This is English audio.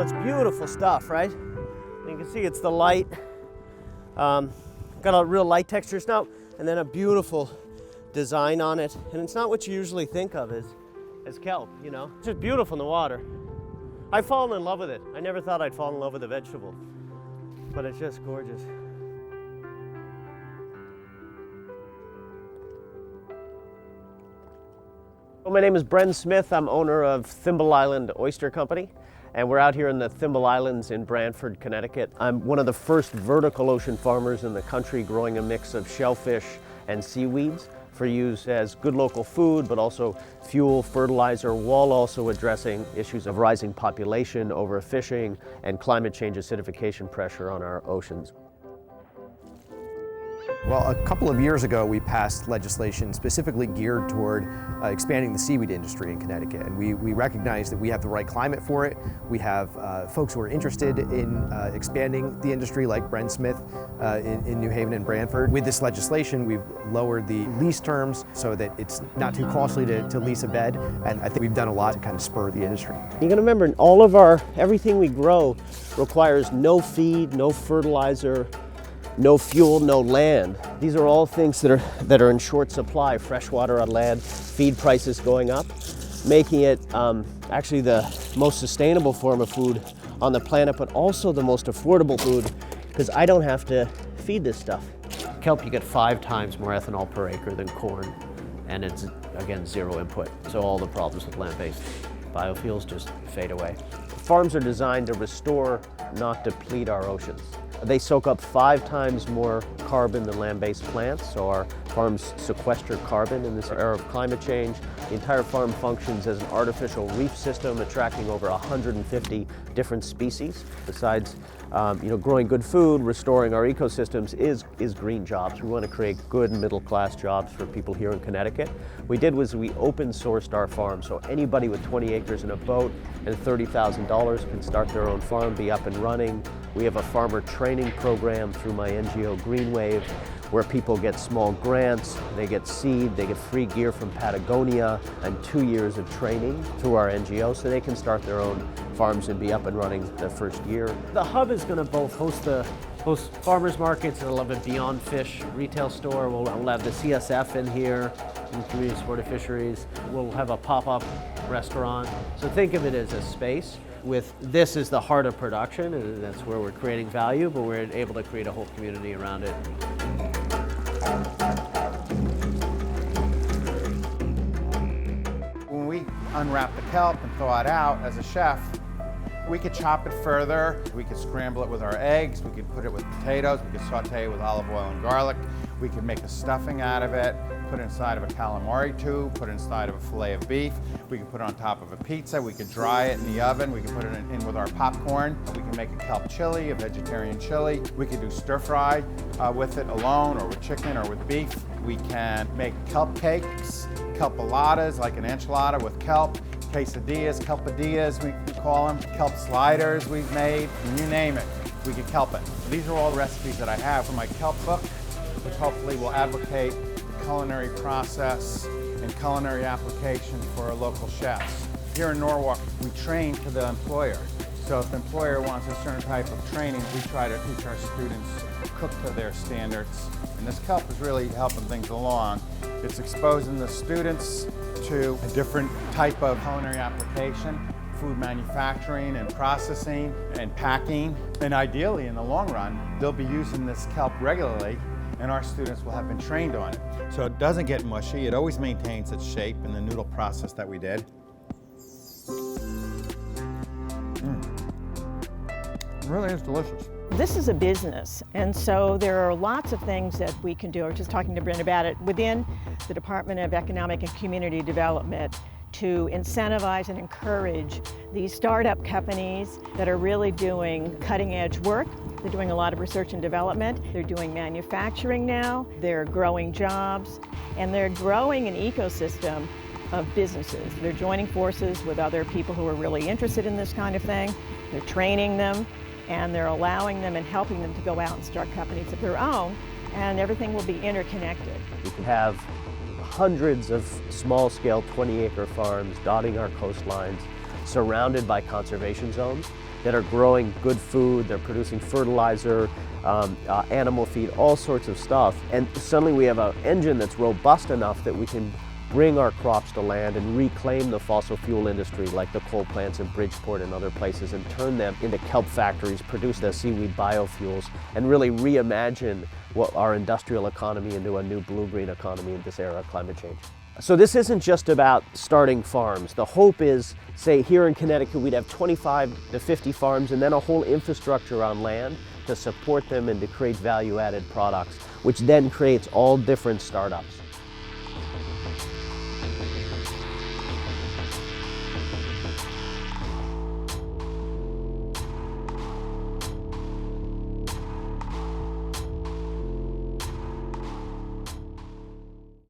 it's beautiful stuff, right? You can see it's the light. Got a real light textures now, and then a beautiful design on it. And it's not what you usually think of as kelp, you know? It's just beautiful in the water. I've fallen in love with it. I never thought I'd fall in love with a vegetable, but it's just gorgeous. Well, my name is Bren Smith. I'm owner of Thimble Island Oyster Company, and we're out here in the Thimble Islands in Brantford, Connecticut. I'm one of the first vertical ocean farmers in the country growing a mix of shellfish and seaweeds for use as good local food, but also fuel, fertilizer, while also addressing issues of rising population, overfishing, and climate change acidification pressure on our oceans. Well, a couple of years ago, we passed legislation specifically geared toward expanding the seaweed industry in Connecticut. And we recognize that we have the right climate for it. We have folks who are interested in expanding the industry, like Bren Smith in New Haven and Brantford. With this legislation, we've lowered the lease terms so that it's not too costly to lease a bed. And I think we've done a lot to kind of spur the industry. You gotta remember, everything we grow requires no feed, no fertilizer, no fuel, no land. These are all things that are in short supply. Fresh water on land, feed prices going up, making it actually the most sustainable form of food on the planet, but also the most affordable food because I don't have to feed this stuff. Kelp, you get 5 times more ethanol per acre than corn, and it's, again, zero input. So all the problems with land-based biofuels just fade away. Farms are designed to restore, not deplete our oceans. They soak up 5 times more carbon than land-based plants, so our farms sequester carbon in this era of climate change. The entire farm functions as an artificial reef system, attracting over 150 different species. Besides, growing good food, restoring our ecosystems is green jobs. We want to create good middle-class jobs for people here in Connecticut. What we did was we open-sourced our farm, so anybody with 20 acres and a boat and $30,000 can start their own farm, be up and running. We have a farmer training program through my NGO GreenWave, where people get small grants, they get seed, they get free gear from Patagonia, and 2 years of training through our NGO so they can start their own farms and be up and running their first year. The hub is going to both host farmers markets, and we'll have a Beyond Fish retail store. We'll have the CSF in here, in Community Supported Fisheries. We'll have a pop-up restaurant. So think of it as a space. With this is the heart of production, and that's where we're creating value, but we're able to create a whole community around it. When we unwrap the kelp and thaw it out as a chef, we could chop it further, we could scramble it with our eggs, we could put it with potatoes, we could saute it with olive oil and garlic, we could make a stuffing out of it, put it inside of a calamari tube, put it inside of a filet of beef, we could put it on top of a pizza, we could dry it in the oven, we could put it in with our popcorn, we can make a kelp chili, a vegetarian chili, we could do stir fry with it alone or with chicken or with beef. We can make kelp cakes, kelpaladas like an enchilada with kelp, quesadillas, kelpadillas we call them, kelp sliders we've made, you name it, we could kelp it. These are all recipes that I have from my kelp book, which hopefully will advocate the culinary process and culinary application for our local chefs. Here in Norwalk, we train to the employer. So if the employer wants a certain type of training, we try to teach our students to cook to their standards. And this kelp is really helping things along. It's exposing the students to a different type of culinary application, food manufacturing and processing and packing. And ideally, in the long run, they'll be using this kelp regularly, and our students will have been trained on it. So it doesn't get mushy, it always maintains its shape in the noodle process that we did. It really is delicious. This is a business, and so there are lots of things that we can do. I was just talking to Brent about it within the Department of Economic and Community Development to incentivize and encourage these startup companies that are really doing cutting-edge work. They're doing a lot of research and development. They're doing manufacturing now. They're growing jobs, and they're growing an ecosystem of businesses. They're joining forces with other people who are really interested in this kind of thing. They're training them, and they're allowing them and helping them to go out and start companies of their own, and everything will be interconnected. We can have hundreds of small-scale 20-acre farms dotting our coastlines, surrounded by conservation zones. that are growing good food, they're producing fertilizer, animal feed, all sorts of stuff. And suddenly we have an engine that's robust enough that we can bring our crops to land and reclaim the fossil fuel industry like the coal plants in Bridgeport and other places and turn them into kelp factories, produce the seaweed biofuels, and really reimagine what our industrial economy into a new blue-green economy in this era of climate change. So this isn't just about starting farms. The hope is, say here in Connecticut, we'd have 25 to 50 farms and then a whole infrastructure on land to support them and to create value-added products, which then creates all different startups.